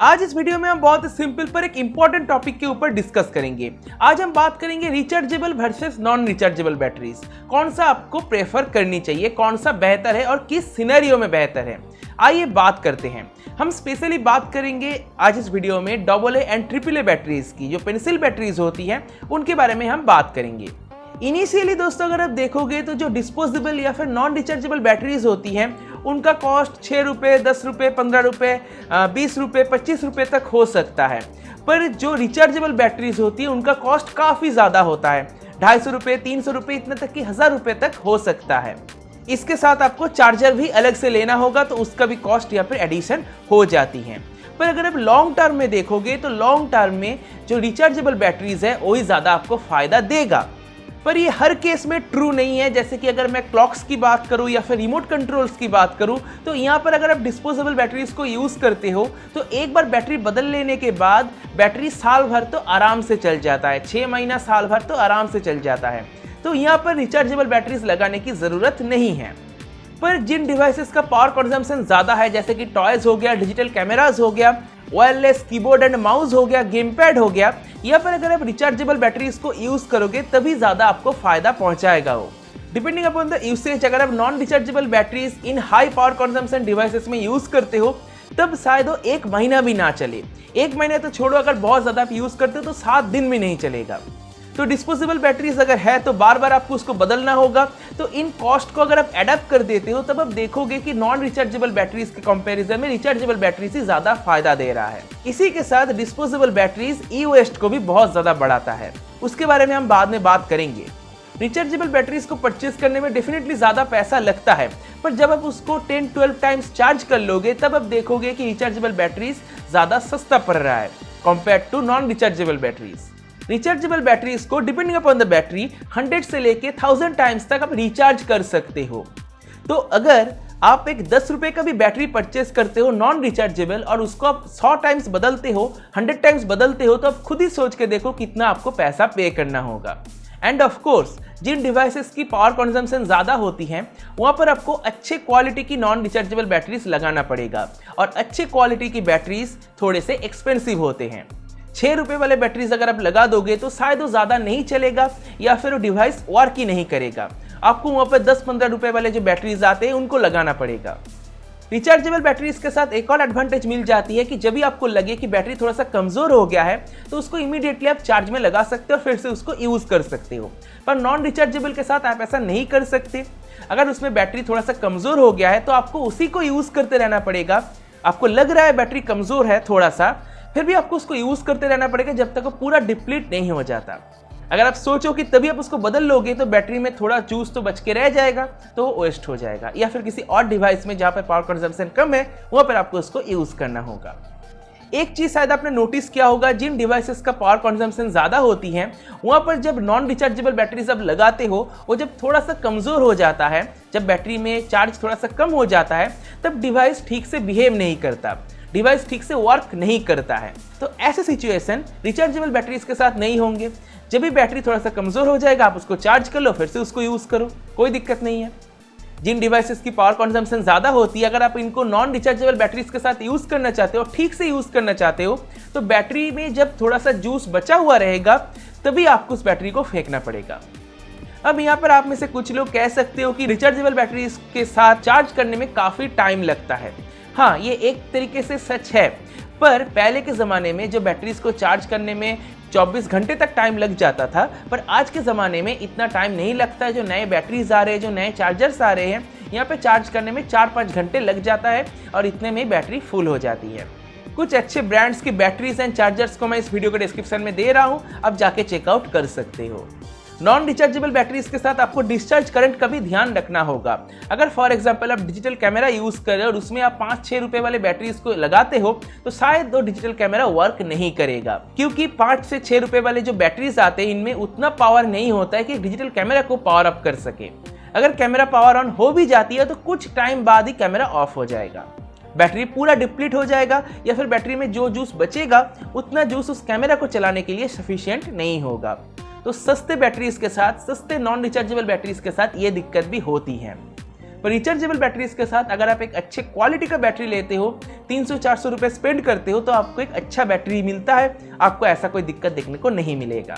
आज इस वीडियो में हम बहुत सिंपल पर एक इंपॉर्टेंट टॉपिक के ऊपर डिस्कस करेंगे। आज हम बात करेंगे rechargeable versus non rechargeable batteries. कौन सा आपको प्रेफर करनी चाहिए, कौन सा बेहतर है और किस सिनेरियो में बेहतर है, आइए बात करते हैं। हम स्पेशली बात करेंगे आज इस वीडियो में AA एंड AAA बैटरीज की, जो पेंसिल बैटरीज होती हैं उनके बारे में हम बात करेंगे। इनिशियली दोस्तों अगर आप देखोगे तो जो डिस्पोजेबल या फिर नॉन रिचार्जेबल बैटरीज होती हैं उनका कॉस्ट 6 रुपये, 10 रुपये, 15 रुपये, 20 रुपये, 25 रुपये तक हो सकता है। पर जो रिचार्जेबल बैटरीज होती है उनका कॉस्ट काफ़ी ज़्यादा होता है, 250 रुपये, 300 रुपये, इतने तक कि 1000 रुपये तक हो सकता है। इसके साथ आपको चार्जर भी अलग से लेना होगा तो उसका भी कॉस्ट या फिर एडिशन हो जाती है। पर अगर आप लॉन्ग टर्म में देखोगे तो लॉन्ग टर्म में जो रिचार्जेबल बैटरीज है वही ज़्यादा आपको फ़ायदा देगा। पर ये हर केस में ट्रू नहीं है। जैसे कि अगर मैं क्लॉक्स की बात करूं या फिर रिमोट कंट्रोल्स की बात करूं तो यहाँ पर अगर आप डिस्पोजेबल बैटरीज को यूज़ करते हो तो एक बार बैटरी बदल लेने के बाद बैटरी साल भर तो आराम से चल जाता है, 6 महीना साल भर तो आराम से चल जाता है। तो यहाँ पर रिचार्जेबल बैटरीज लगाने की ज़रूरत नहीं है। पर जिन डिवाइसेस का पावर कंजम्पशन ज़्यादा है, जैसे कि टॉयज़ हो गया, डिजिटल कैमराज हो गया, वायरलेस कीबोर्ड एंड माउस हो गया, गेम पैड हो गया, या फिर अगर आप रिचार्जेबल बैटरीज को यूज़ करोगे तभी ज़्यादा आपको फ़ायदा पहुंचाएगा वो। डिपेंडिंग अपॉन द यूसेज, अगर आप नॉन रिचार्जेबल बैटरीज इन हाई पावर कंजम्पशन डिवाइसेस में यूज़ करते हो तब शायद वो 1 महीना भी ना चले। 1 महीना तो छोड़ो, अगर बहुत ज़्यादा आप यूज़ करते हो तो 7 दिन भी नहीं चलेगा। तो डिस्पोजेबल बैटरीज अगर है तो बार बार आपको उसको बदलना होगा। तो इन कॉस्ट को अगर आप एडप्ट कर देते हो तब आप देखोगे कि नॉन रिचार्जेबल बैटरीज के कंपैरिजन में रिचार्जेबल बैटरीज ही ज़्यादा फायदा दे रहा है। इसी के साथ डिस्पोजेबल बैटरीज ई वेस्ट को भी बहुत ज़्यादा बढ़ाता है, उसके बारे में हम बाद में बात करेंगे। रिचार्जेबल बैटरीज को परचेज करने में डेफिनेटली ज़्यादा पैसा लगता है, पर जब आप उसको 10-12 टाइम्स चार्ज कर लोगे तब आप देखोगे कि रिचार्जेबल बैटरीज ज़्यादा सस्ता पड़ रहा है compare to non rechargeable batteries. Rechargeable batteries को डिपेंडिंग अपॉन द बैटरी 100 से लेके 1000 टाइम्स तक आप रिचार्ज कर सकते हो। तो अगर आप एक 10 रुपये का भी बैटरी परचेस करते हो नॉन रिचार्जेबल और उसको आप 100 टाइम्स बदलते हो, 100 टाइम्स बदलते हो, तो आप खुद ही सोच के देखो कितना आपको पैसा पे करना होगा। एंड ऑफ कोर्स जिन डिवाइसेस की पावर कंजम्पशन ज़्यादा होती हैं वहाँ पर आपको अच्छे क्वालिटी की नॉन रिचार्जेबल बैटरीज लगाना पड़ेगा, और अच्छे क्वालिटी की बैटरीज थोड़े से एक्सपेंसिव होते हैं। 6 रुपये वाले बैटरीज अगर आप लगा दोगे तो शायद वो ज़्यादा नहीं चलेगा या फिर वो डिवाइस वर्क ही नहीं करेगा। आपको वहाँ पर 10-15 रुपये वाले जो बैटरीज आते हैं उनको लगाना पड़ेगा। रिचार्जेबल बैटरीज के साथ एक और एडवांटेज मिल जाती है कि जब भी आपको लगे कि बैटरी थोड़ा सा कमज़ोर हो गया है तो उसको इमीडिएटली आप चार्ज में लगा सकते हो और फिर से उसको यूज़ कर सकते हो। पर नॉन रिचार्जेबल के साथ आप ऐसा नहीं कर सकते। अगर उसमें बैटरी थोड़ा सा कमज़ोर हो गया है तो आपको उसी को यूज़ करते रहना पड़ेगा। आपको लग रहा है बैटरी कमज़ोर है थोड़ा सा, फिर भी आपको उसको यूज़ करते रहना पड़ेगा जब तक वो पूरा डिप्लीट नहीं हो जाता। अगर आप सोचो कि तभी आप उसको बदल लोगे तो बैटरी में थोड़ा जूस तो बच के रह जाएगा, तो वो वेस्ट हो जाएगा, या फिर किसी और डिवाइस में जहाँ पर पावर कंजम्पशन कम है वहाँ पर आपको उसको यूज़ करना होगा। एक चीज़ शायद आपने नोटिस किया होगा, जिन डिवाइसेस का पावर कंजम्पशन ज़्यादा होती है वहाँ पर जब नॉन रिचार्जेबल बैटरीज आप लगाते हो वो जब थोड़ा सा कमज़ोर हो जाता है, जब बैटरी में चार्ज थोड़ा सा कम हो जाता है तब डिवाइस ठीक से बिहेव नहीं करता, डिवाइस ठीक से वर्क नहीं करता है। तो ऐसे सिचुएशन रिचार्जेबल बैटरीज के साथ नहीं होंगे। जब भी बैटरी थोड़ा सा कमज़ोर हो जाएगा आप उसको चार्ज कर लो, फिर से उसको यूज़ करो, कोई दिक्कत नहीं है। जिन डिवाइसेस की पावर कंजम्पशन ज़्यादा होती है, अगर आप इनको नॉन रिचार्जेबल बैटरीज के साथ यूज़ करना चाहते हो, ठीक से यूज़ करना चाहते हो, तो बैटरी में जब थोड़ा सा जूस बचा हुआ रहेगा तभी आपको उस बैटरी को फेंकना पड़ेगा। अब यहाँ पर आप में से कुछ लोग कह सकते हो कि रिचार्जेबल बैटरीज के साथ चार्ज करने में काफ़ी टाइम लगता है। हाँ, ये एक तरीके से सच है, पर पहले के ज़माने में जो बैटरीज को चार्ज करने में 24 घंटे तक टाइम लग जाता था, पर आज के ज़माने में इतना टाइम नहीं लगता है। जो नए बैटरीज आ रहे हैं, जो नए चार्जर्स आ रहे हैं, यहाँ पे चार्ज करने में 4-5 घंटे लग जाता है और इतने में बैटरी फुल हो जाती है। कुछ अच्छे ब्रांड्स की बैटरीज एंड चार्जर्स को मैं इस वीडियो के डिस्क्रिप्शन में दे रहा हूँ, आप जाके चेकआउट कर सकते हो। नॉन रिचार्जेबल बैटरीज के साथ आपको डिस्चार्ज करंट का भी ध्यान रखना होगा। अगर फॉर एग्जांपल आप डिजिटल कैमरा यूज़ कर रहे हो और उसमें आप 5-6 रुपये वाले बैटरीज को लगाते हो तो शायद वो डिजिटल कैमरा वर्क नहीं करेगा, क्योंकि 5 से 6 रुपये वाले जो बैटरीज आते हैं इनमें उतना पावर नहीं होता है कि डिजिटल कैमरा को पावर अप कर सके। अगर कैमरा पावर ऑन हो भी जाती है तो कुछ टाइम बाद ही कैमरा ऑफ हो जाएगा, बैटरी पूरा डिप्लीट हो जाएगा, या फिर बैटरी में जो जूस बचेगा उतना जूस उस कैमरा को चलाने के लिए सफिशिएंट नहीं होगा। तो सस्ते बैटरीज के साथ, सस्ते नॉन रिचार्जेबल बैटरीज के साथ ये दिक्कत भी होती है। पर रिचार्जेबल बैटरीज के साथ अगर आप एक अच्छे क्वालिटी का बैटरी लेते हो, 300-400 रुपए स्पेंड करते हो, तो आपको एक अच्छा बैटरी मिलता है, आपको ऐसा कोई दिक्कत देखने को नहीं मिलेगा।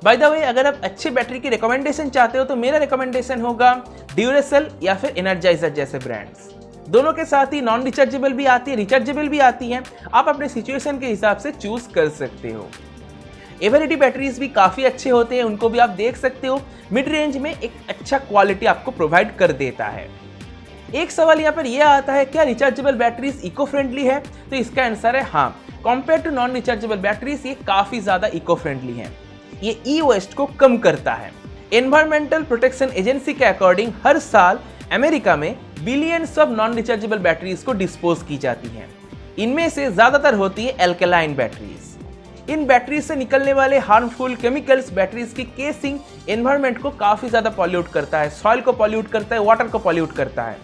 बाय द वे, अगर आप अच्छे बैटरी की रिकमेंडेशन चाहते हो तो मेरा रिकमेंडेशन होगा ड्यूरेसेल या फिर एनर्जाइजर जैसे ब्रांड्स। दोनों के साथ ही नॉन रिचार्जेबल भी आती है, रिचार्जेबल भी आती है, आप अपने सिचुएशन के हिसाब से चूज कर सकते हो। एवरेडी बैटरीज भी काफ़ी अच्छे होते हैं, उनको भी आप देख सकते हो, मिड रेंज में एक अच्छा क्वालिटी आपको प्रोवाइड कर देता है। एक सवाल यहाँ पर यह आता है, क्या रिचार्जेबल बैटरीज इको फ्रेंडली है? तो इसका आंसर है हाँ। Compare to non rechargeable batteries ये काफ़ी ज़्यादा इको फ्रेंडली है। ये ई वेस्ट को कम करता है। एनवायरमेंटल प्रोटेक्शन एजेंसी के अकॉर्डिंग हर साल अमेरिका में billions of non rechargeable batteries को डिस्पोज की जाती हैं। इनमें से ज़्यादातर होती है एल्कलाइन बैटरीज। इन बैटरीज से निकलने वाले हार्मफुल केमिकल्स बैटरीज की केसिंग एनवायरनमेंट को काफ़ी ज़्यादा पॉल्यूट करता है, सॉइल को पॉल्यूट करता है, वाटर को पॉल्यूट करता है।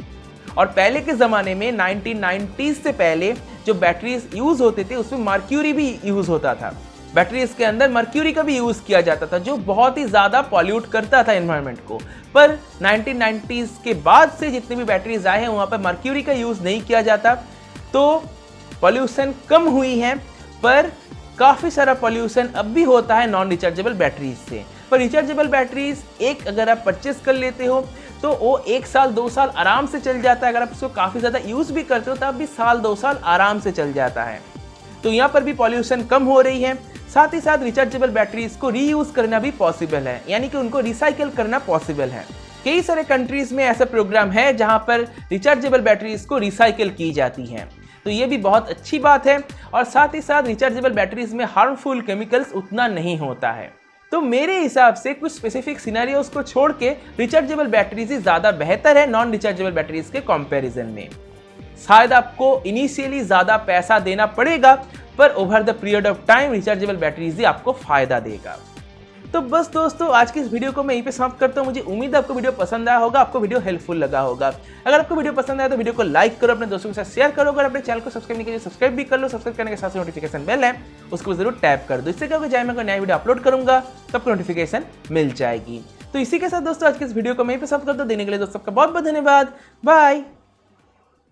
और पहले के ज़माने में 1990s से पहले जो बैटरीज यूज़ होते थे उसमें मर्क्यूरी भी यूज़ होता था। बैटरीज के अंदर मर्क्यूरी का भी यूज़ किया जाता था, जो बहुत ही ज़्यादा पॉल्यूट करता था एनवायरनमेंट को। पर 1990s के बाद से जितने भी बैटरीज आए हैं वहाँ पर मर्क्यूरी का यूज़ नहीं किया जाता, तो पॉल्यूशन कम हुई है। पर काफ़ी सारा पॉल्यूशन अब भी होता है नॉन रिचार्जेबल बैटरीज से। पर रिचार्जेबल बैटरीज एक अगर आप परचेस कर लेते हो तो वो 1 साल 2 साल आराम से चल जाता है। अगर आप उसको काफ़ी ज़्यादा यूज़ भी करते हो तब भी 1-2 साल आराम से चल जाता है। तो यहाँ पर भी पॉल्यूशन कम हो रही है। साथ ही साथ रिचार्जेबल बैटरीज को रीयूज करना भी पॉसिबल है, यानी कि उनको रिसाइकिल करना पॉसिबल है। कई सारे कंट्रीज में ऐसा प्रोग्राम है जहां पर रिचार्जेबल बैटरीज को रिसाइकिल की जाती हैं, तो ये भी बहुत अच्छी बात है। और साथ ही साथ रिचार्जेबल बैटरीज में हार्मफुल केमिकल्स उतना नहीं होता है। तो मेरे हिसाब से कुछ स्पेसिफिक सिनेरियोज को छोड़ के रिचार्जेबल बैटरीज ही ज़्यादा बेहतर है नॉन रिचार्जेबल बैटरीज के कंपैरिजन में। शायद आपको इनिशियली ज़्यादा पैसा देना पड़ेगा, पर over the period of time rechargeable batteries ही आपको फायदा देगा। तो बस दोस्तों, आज की इस वीडियो को मैं यहीं पे समाप्त करता हूँ। मुझे उम्मीद है आपको वीडियो पसंद आया होगा, आपको वीडियो हेल्पफुल लगा होगा। अगर आपको वीडियो पसंद आया तो वीडियो को लाइक करो, अपने दोस्तों के साथ शेयर करो। अगर अपने चैनल को सब्सक्राइब नहीं किया सब्सक्राइब भी कर लो। सब्सक्राइब करने के साथ नोटिफिकेशन बेल है उसको जरूर टैप कर दो। इससे क्या होगा, जब मैं कोई नया वीडियो अपलोड करूंगा तब नोटिफिकेशन मिल जाएगी। तो इसी के साथ दोस्तों आज की इस वीडियो को मैं यहीं पे समाप्त कर दो। देने के लिए दोस्तों आपका बहुत बहुत धन्यवाद। बाय।